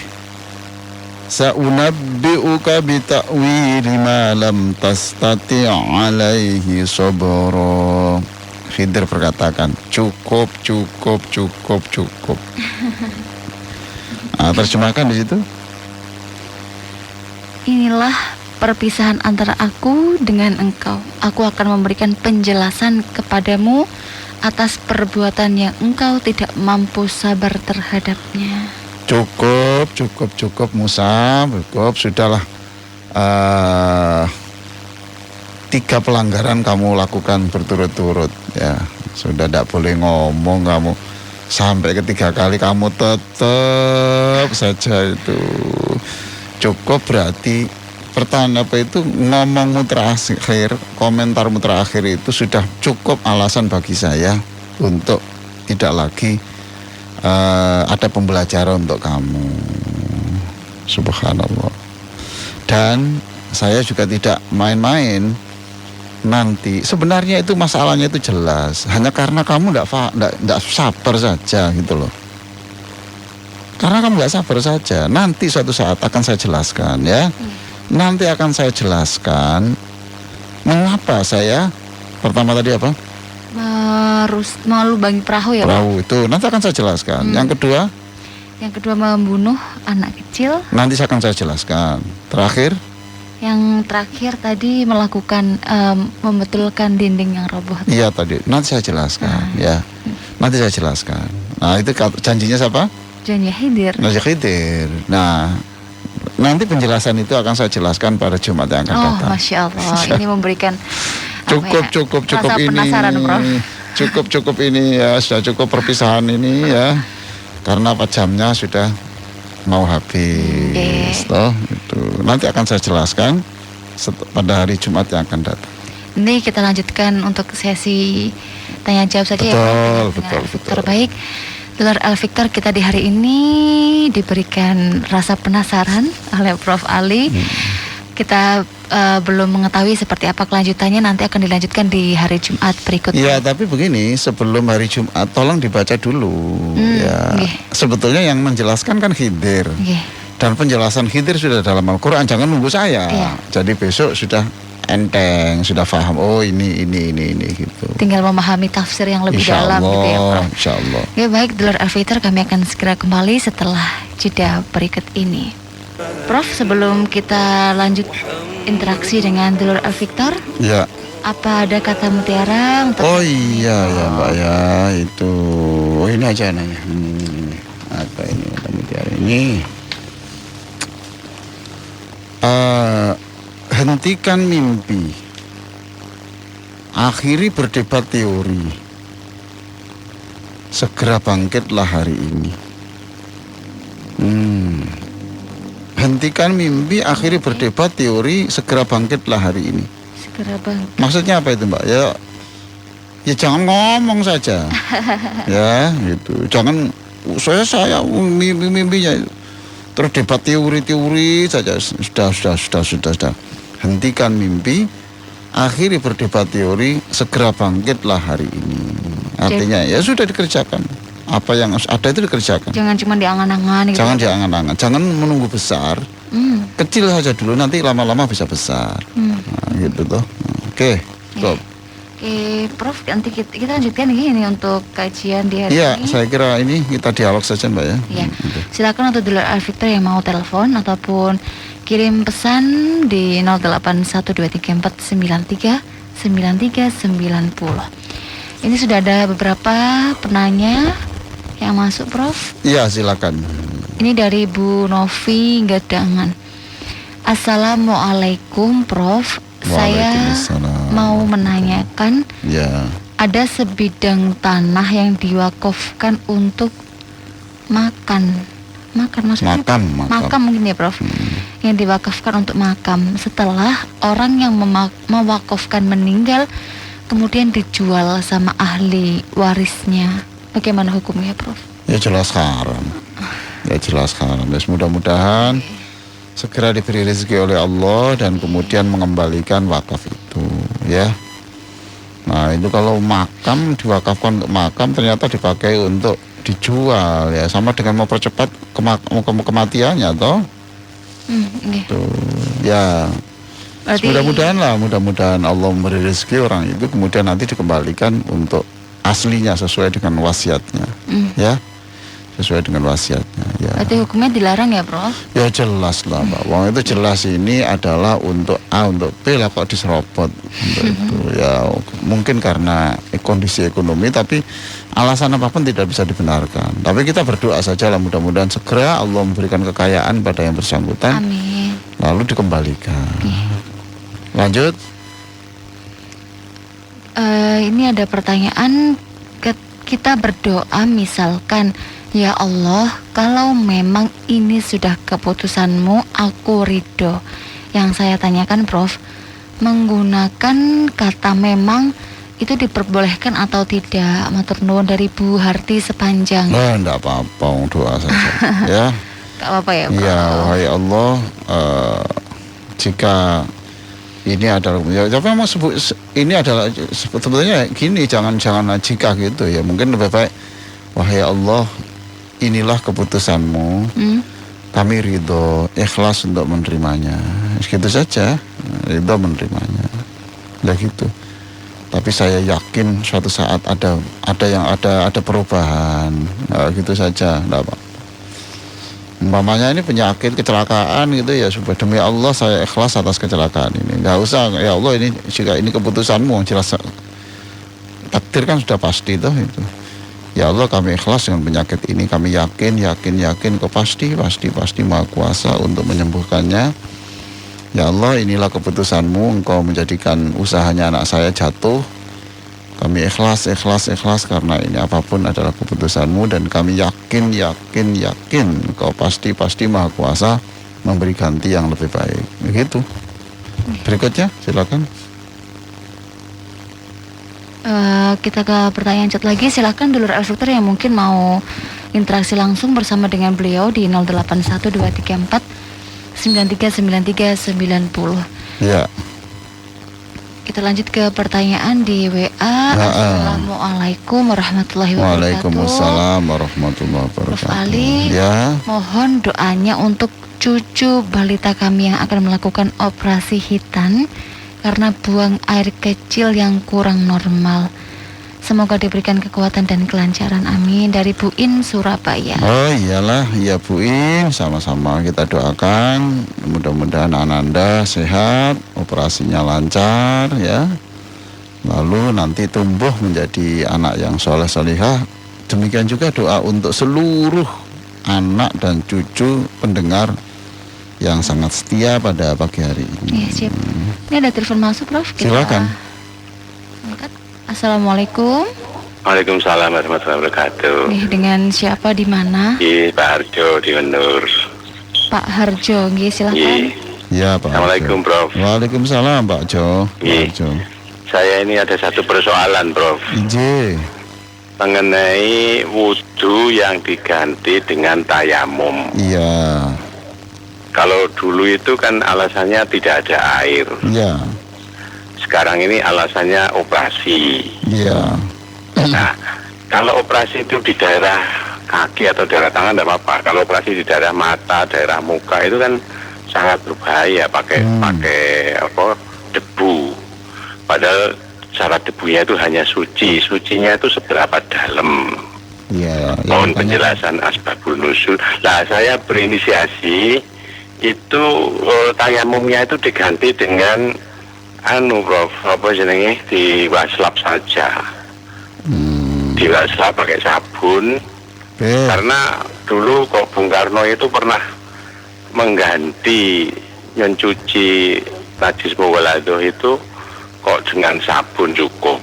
sa'unabbi'uka bita'wili ma lam tastati' alaihi sabra. Khidir berkatakan, cukup. Terjemahkan di situ. Inilah perpisahan antara aku dengan engkau. Aku akan memberikan penjelasan kepadamu atas perbuatan yang engkau tidak mampu sabar terhadapnya. Cukup Musa, cukup, sudahlah. 3 pelanggaran kamu lakukan berturut-turut ya. Sudah tidak boleh ngomong kamu. Sampai ketiga kali kamu tetap saja itu. Cukup berarti pertanyaan apa itu, ngomongmu terakhir, komentarmu terakhir itu sudah cukup alasan bagi saya untuk tidak lagi ada pembelajaran untuk kamu. Subhanallah. Dan saya juga tidak main-main. Nanti sebenarnya itu masalahnya itu jelas, hanya karena kamu tidak sabar saja gitu loh. Karena kamu nggak sabar saja. Nanti suatu saat akan saya jelaskan ya. Nanti akan saya jelaskan mengapa saya pertama tadi apa? Melubangi perahu ya, Pak? Perahu itu nanti akan saya jelaskan. Yang kedua membunuh anak kecil. Nanti akan saya jelaskan. Yang terakhir tadi melakukan membetulkan dinding yang roboh. Iya tadi. Nanti saya jelaskan ya. Nanti saya jelaskan. Nah itu janjinya siapa? Janji Khidir. Nah, nanti penjelasan itu akan saya jelaskan pada Jumat yang akan datang. Oh, Masya Allah. Ini memberikan cukup rasa ini. Penasaran, Prof. Cukup ini ya, sudah cukup perpisahan ini ya. Karena 4 jamnya sudah mau habis. Toh, itu. Nanti akan saya jelaskan pada hari Jumat yang akan datang. Ini kita lanjutkan untuk sesi tanya jawab saja. Betul. Terbaik. Dulur Al-Fiktor, kita di hari ini diberikan rasa penasaran oleh Prof. Ali. Kita belum mengetahui seperti apa kelanjutannya, nanti akan dilanjutkan di hari Jumat berikutnya. Iya, tapi begini, sebelum hari Jumat tolong dibaca dulu ya. Sebetulnya yang menjelaskan kan Khidir. Dan penjelasan Khidir sudah dalam Al-Quran, jangan nunggu saya. Jadi besok sudah enteng, sudah paham. Oh ini gitu. Tinggal memahami tafsir yang lebih dalam gitu ya, Prof. Insyaallah. Ya baik, Dulur Al-Fiktor, kami akan segera kembali setelah jeda berikut ini. Prof, sebelum kita lanjut interaksi dengan Dulur Al-Fiktor, ya. Apa ada kata mutiara untuk? Oh iya ya Mbak ya, itu. Oh ini aja nanya. Apa ini kata mutiara ini? Hentikan mimpi, akhiri berdebat teori, segera bangkitlah hari ini. Hentikan mimpi, akhiri berdebat teori, segera bangkitlah hari ini. Segera bangkit. Maksudnya apa itu Mbak? Ya jangan ngomong saja. Ya gitu. Jangan saya mimpinya terus debat teori saja. Sudah. Hentikan mimpi, akhiri berdebat teori, segera bangkitlah hari ini. Artinya ya sudah dikerjakan. Apa yang ada itu dikerjakan. Jangan cuma diangan-angan gitu. Jangan diangan-angan. Jangan menunggu besar. Kecil saja dulu, nanti lama-lama bisa besar. Nah, gitu toh. Oke, stop. Prof, nanti kita lanjutkan ini untuk kajian di hari ini. Iya, saya kira ini kita dialog saja Mbak ya. Iya. Silakan untuk Dulur Al-Fiktor yang mau telepon ataupun kirim pesan di 081234939390. Ini sudah ada beberapa penanya yang masuk, Prof. Iya, silakan. Ini dari Bu Novi Gadangan. Assalamualaikum, Prof. Saya mau menanyakan, ada sebidang tanah yang diwakafkan untuk makan maksudnya makam mungkin ya, Prof. Yang diwakafkan untuk makam. Setelah orang yang mewakafkan meninggal, kemudian dijual sama ahli warisnya. Bagaimana hukumnya, Prof? Ya jelas haram. Ya jelas haram. Ya, mudah-mudahan segera diberi rezeki oleh Allah dan kemudian mengembalikan wakaf itu, ya. Nah, itu kalau makam diwakafkan untuk makam ternyata dipakai untuk dijual, ya, sama dengan mempercepat kematiannya toh. Okay. Tuh, ya. Berarti Mudah-mudahan Allah memberi rezeki orang itu kemudian nanti dikembalikan untuk aslinya sesuai dengan wasiatnya, ya, sesuai dengan wasiatnya. Ya. Berarti hukumnya dilarang ya, Prof? Ya jelas lah, Mbak. Wong itu jelas ini adalah untuk A, untuk B lah kok diserobot untuk itu. Ya mungkin karena kondisi ekonomi, tapi alasan apapun tidak bisa dibenarkan. Tapi kita berdoa saja lah, mudah-mudahan segera Allah memberikan kekayaan pada yang bersangkutan. Amin. Lalu dikembalikan. Lanjut. Ini ada pertanyaan, kita berdoa misalkan, ya Allah, kalau memang ini sudah keputusanmu, aku ridho. Yang saya tanyakan, Prof, menggunakan kata memang itu diperbolehkan atau tidak? Matur nuwun dari Bu Harti sepanjang. Enggak apa-apa, doa saja. Ya. Gak apa-apa ya, Prof? Ya, wahai Allah, jika ini adalah, ya, tapi memang ini adalah sebetulnya gini, jangan jika gitu ya. Mungkin lebih baik, wahai Allah, inilah keputusanmu, kami ridho, ikhlas untuk menerimanya. Gitu saja, ridho menerimanya. Ya gitu. Tapi saya yakin suatu saat ada perubahan. Nah, gitu saja, enggak apa. Umpamanya ini penyakit, kecelakaan gitu ya, supaya demi Allah saya ikhlas atas kecelakaan ini. Enggak usah, ya Allah, ini jika ini keputusanmu, jelas takdir kan sudah pasti toh itu. Ya Allah, kami ikhlas dengan penyakit ini, kami yakin kau pasti Maha Kuasa untuk menyembuhkannya. Ya Allah, inilah keputusanmu, engkau menjadikan usahanya anak saya jatuh. Kami ikhlas karena ini apapun adalah keputusanmu, dan kami yakin engkau pasti Maha Kuasa memberi ganti yang lebih baik. Begitu. Berikutnya silakan. Kita ke pertanyaan chat lagi. Silakan dulur instruktur yang mungkin mau interaksi langsung bersama dengan beliau di 081234 939390. Ya. Kita lanjut ke pertanyaan di WA. Assalamualaikum warahmatullahi wabarakatuh. Waalaikumsalam warahmatullahi wabarakatuh. Prof Ali, ya. Mohon doanya untuk cucu balita kami yang akan melakukan operasi hitan karena buang air kecil yang kurang normal. Semoga diberikan kekuatan dan kelancaran, amin. Dari Bu In, Surabaya. Oh iyalah, ya Bu In, sama-sama kita doakan. Mudah-mudahan Ananda sehat, operasinya lancar ya. Lalu nanti tumbuh menjadi anak yang soleh-solihah. Demikian juga doa untuk seluruh anak dan cucu pendengar yang sangat setia pada pagi hari ini. Ya, siap. Ini ada telepon masuk, Prof. Silakan. Angkat. Assalamualaikum. Waalaikumsalam warahmatullahi wabarakatuh. Nih, dengan siapa di mana? Pak Harjo di Menur. Pak Harjo, nggih, silakan. Ya, Pak. Assalamualaikum, Prof. Waalaikumsalam, Pak Jo. Pak Jo. Saya ini ada satu persoalan, Prof. Mengenai wudhu yang diganti dengan tayamum. Iya. Kalau dulu itu kan alasannya tidak ada air. Iya. Sekarang ini alasannya operasi. Iya. Nah, kalau operasi itu di daerah kaki atau daerah tangan tidak apa-apa. Kalau operasi di daerah mata, daerah muka itu kan sangat berbahaya pakai debu. Padahal cara debunya itu hanya suci. Sucinya itu seberapa dalam. Iya. Mohon penjelasan asbabun nuzul. Nah, saya berinisiasi itu tayamumnya itu diganti dengan Prof, apa jenenge, di waslap saja. Di waslap pakai sabun. Karena dulu kok Bung Karno itu pernah mengganti mencuci najis muwaladoh itu kok dengan sabun cukup.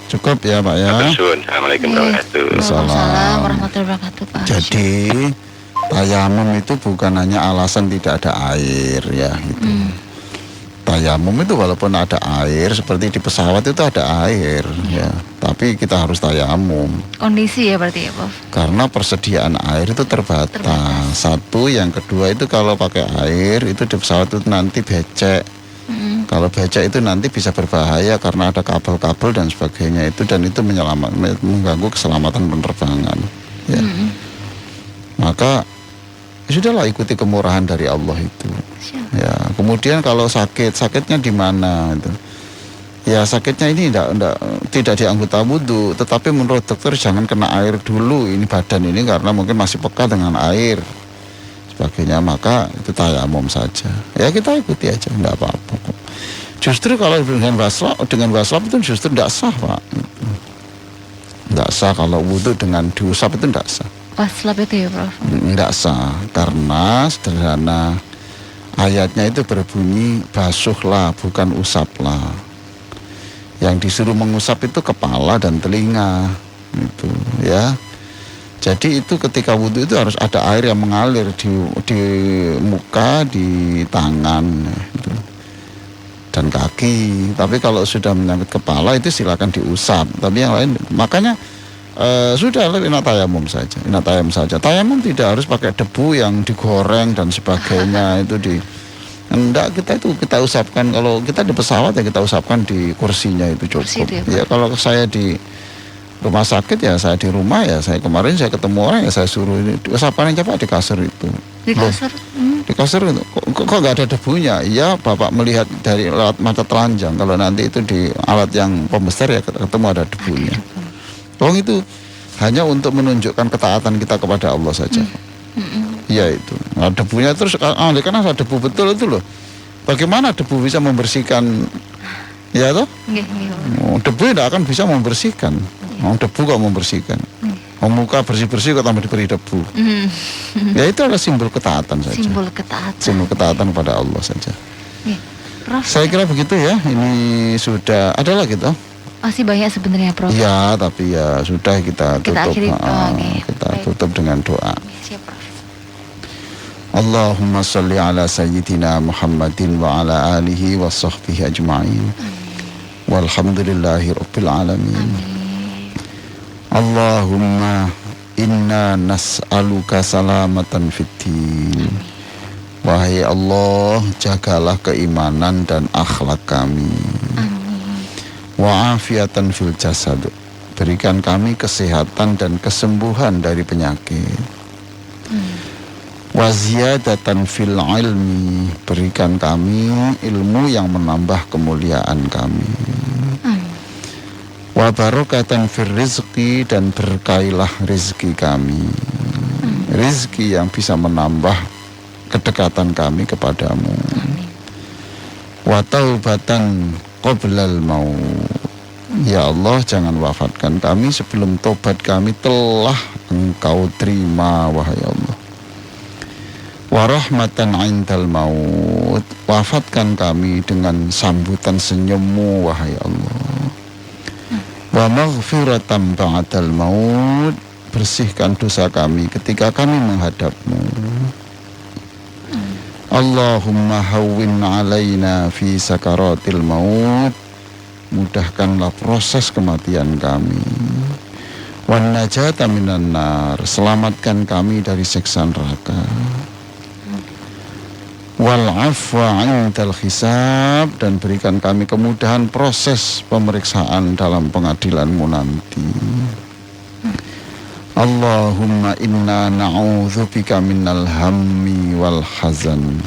Cukup ya Pak ya. Assalamualaikum warahmatullahi wabarakatuh. Pak. Jadi tayamum itu bukan hanya alasan tidak ada air ya gitu. tayamum itu walaupun ada air, seperti di pesawat itu ada air ya, tapi kita harus tayamum Kondisi ya berarti ya, Prof. karena persediaan air itu terbatas. Satu, yang kedua itu kalau pakai air itu di pesawat itu nanti becek. Kalau becek itu nanti bisa berbahaya karena ada kabel-kabel dan sebagainya itu, dan itu mengganggu keselamatan penerbangan. Ya. Maka sudahlah ikuti kemurahan dari Allah itu. Ya. Kemudian kalau sakitnya di mana itu? Ya sakitnya ini tidak di anggota wudhu, tetapi menurut dokter jangan kena air dulu ini badan ini karena mungkin masih peka dengan air sebagainya, maka itu tayamum saja. Ya kita ikuti aja, enggak apa-apa kok. Justru kalau dengan waslap itu justru tidak sah, Pak. Tidak sah kalau wudhu dengan diusap itu tidak sah. Waslap itu ya, Prof. Tidak sah karena sederhana ayatnya itu berbunyi basuhlah bukan usaplah. Yang disuruh mengusap itu kepala dan telinga, itu ya. Jadi itu ketika wudhu itu harus ada air yang mengalir di muka, di tangan, gitu, dan kaki. Tapi kalau sudah menyangkut kepala itu silakan diusap. Tapi yang lain, makanya sudah ina tayamum saja. Tayamum tidak harus pakai debu yang digoreng dan sebagainya itu Enggak, kita usapkan. Kalau kita di pesawat ya kita usapkan di kursinya itu cukup. Ya kalau saya di rumah sakit ya saya di rumah ya kemarin saya ketemu orang ya saya suruh ini usapkan aja Pak di kasur itu. Di kasur? Di kasur itu kok nggak ada debunya? Iya Bapak melihat dari lewat mata telanjang. Kalau nanti itu di alat yang pembesar ya ketemu ada debunya. Tolong itu hanya untuk menunjukkan ketaatan kita kepada Allah saja. Iya itu. Nah, debunya terus karena ada debu betul itu loh. Bagaimana debu bisa membersihkan? Ya toh? Debu tidak akan bisa membersihkan. Debu kok membersihkan. Muka bersih-bersih kok tambah diberi debu. Ya itu adalah simbol ketaatan saja. Simbol ketaatan kepada Allah saja. Prof, saya kira begitu ya. Ini sudah ada lagi toh? Masih banyak sebenarnya, Prof. Ya, tapi ya sudah kita tutup. Kita tutup dengan doa. Siap, Prof. Allahumma salli ala sayyidina Muhammadin wa ala alihi wa sahbihi ajma'in. Walhamdulillahi rabbil alamin. Allahumma inna nas'aluka salamatan fiddin. Wahai Allah, jagalah keimanan dan akhlak kami. Wa afiatan fil jasad. Berikan kami kesehatan dan kesembuhan dari penyakit. Wa ziyadatan fil ilmi. Berikan kami ilmu yang menambah kemuliaan kami. Wa barokatan fil rizki. Dan berkailah rizki kami. Rizki yang bisa menambah kedekatan kami kepadamu. Wa taubatan qoblal maut. Ya Allah, jangan wafatkan kami sebelum tobat kami telah Engkau terima, wahai Allah. Wa rahmatan indal maut. Wafatkan kami dengan sambutan senyummu, wahai Allah. Wa maghfiratan ba'dal maut. Bersihkan dosa kami ketika kami menghadapmu. Allahumma hawwin alaina fi sakaratil maut. Mudahkanlah proses kematian kami. Wan najata minan nar. Selamatkan kami dari siksa neraka. Wal afwa 'indal hisab. Dan berikan kami kemudahan proses pemeriksaan dalam pengadilanmu nanti. Allahumma inna na'udzubika minal hammi wal hazan.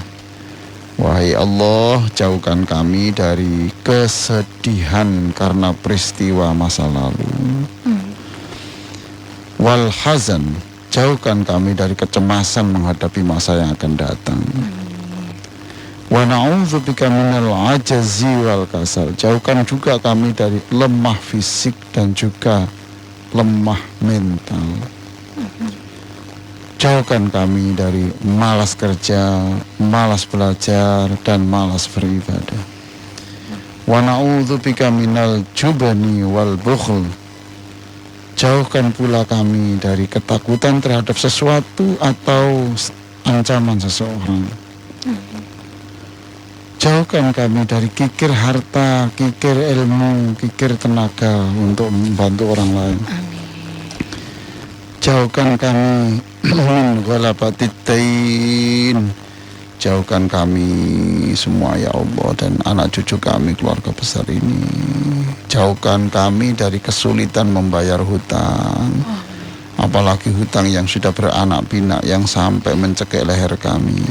Wahai Allah, jauhkan kami dari kesedihan karena peristiwa masa lalu. Wal hazan, jauhkan kami dari kecemasan menghadapi masa yang akan datang. Wa na'udzubika minal ajazi wal kasal. Jauhkan juga kami dari lemah fisik dan juga lemah mental. Jauhkan kami dari malas kerja, malas belajar, dan malas beribadah. Wa na'udzubika minal jubni wal bukhl. Jauhkan pula kami dari ketakutan terhadap sesuatu atau ancaman seseorang. Jauhkan kami dari kikir harta, kikir ilmu, kikir tenaga untuk membantu orang lain. Jauhkan kami min ghalabatit-tain. Jauhkan kami semua ya Allah dan anak cucu kami, keluarga besar ini. Jauhkan kami dari kesulitan membayar hutang. Apalagi hutang yang sudah beranak pinak yang sampai mencekik leher kami.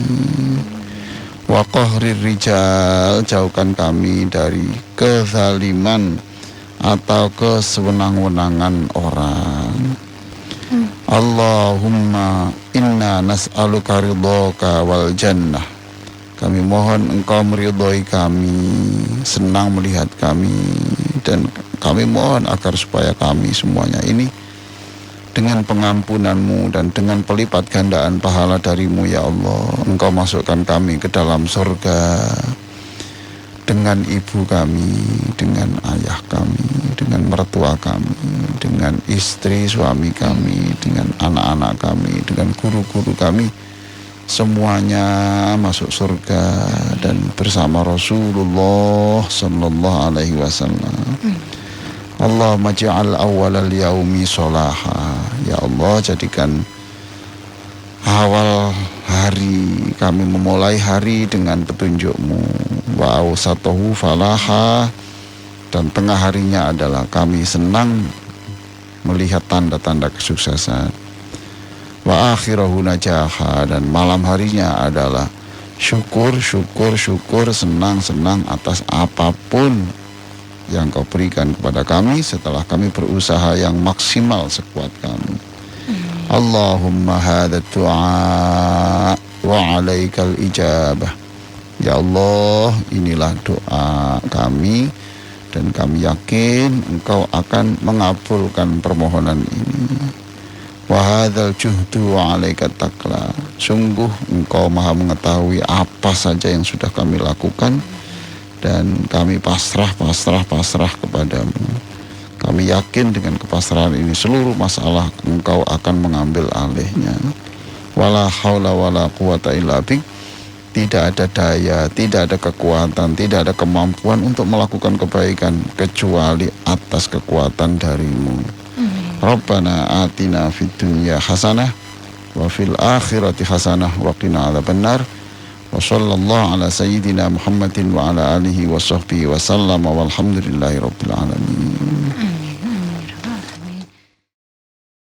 Wa qahrir rijal, jauhkan kami dari kezaliman atau kesewenang-wenangan orang. Allahumma inna nas'aluka ridhaka wal jannah. Kami mohon engkau meridhoi kami, senang melihat kami, dan kami mohon agar supaya kami semuanya ini dengan pengampunanmu dan dengan pelipat gandaan pahala darimu ya Allah, engkau masukkan kami ke dalam surga dengan ibu kami, dengan ayah kami, dengan mertua kami, dengan istri suami kami, dengan anak-anak kami, dengan guru-guru kami, semuanya masuk surga dan bersama Rasulullah sallallahu alaihi wasallam. Allahumma ja'al awwalal yaumi sholaha. Ya Allah, jadikan awal hari kami memulai hari dengan petunjuk-Mu. Wa awsatahu falaha, dan tengah harinya adalah kami senang melihat tanda-tanda kesuksesan. Wa akhirahu najaha, dan malam harinya adalah syukur, senang atas apapun yang Kau berikan kepada kami setelah kami berusaha yang maksimal sekuat kami. Allahumma hadha du'a wa alaikal ijabah. Ya Allah, inilah doa kami dan kami yakin Engkau akan mengabulkan permohonan ini. Wa hadzal juhdu wa alaikat takla. Sungguh Engkau Maha mengetahui apa saja yang sudah kami lakukan, dan kami pasrah kepadamu. Kami yakin dengan kepasrahan ini seluruh masalah Engkau akan mengambil alihnya. Wala haula wala quwata illa bik. Tidak ada daya, tidak ada kekuatan, tidak ada kemampuan untuk melakukan kebaikan kecuali atas kekuatan darimu. Rabbana atina fid dunya hasanah wa fil akhirati hasanah wa qina adzabannar. Wa sallallahu ala sayyidina Muhammadin wa ala alihi wa sahbihi wa sallama walhamdulillahi rabbil alamin.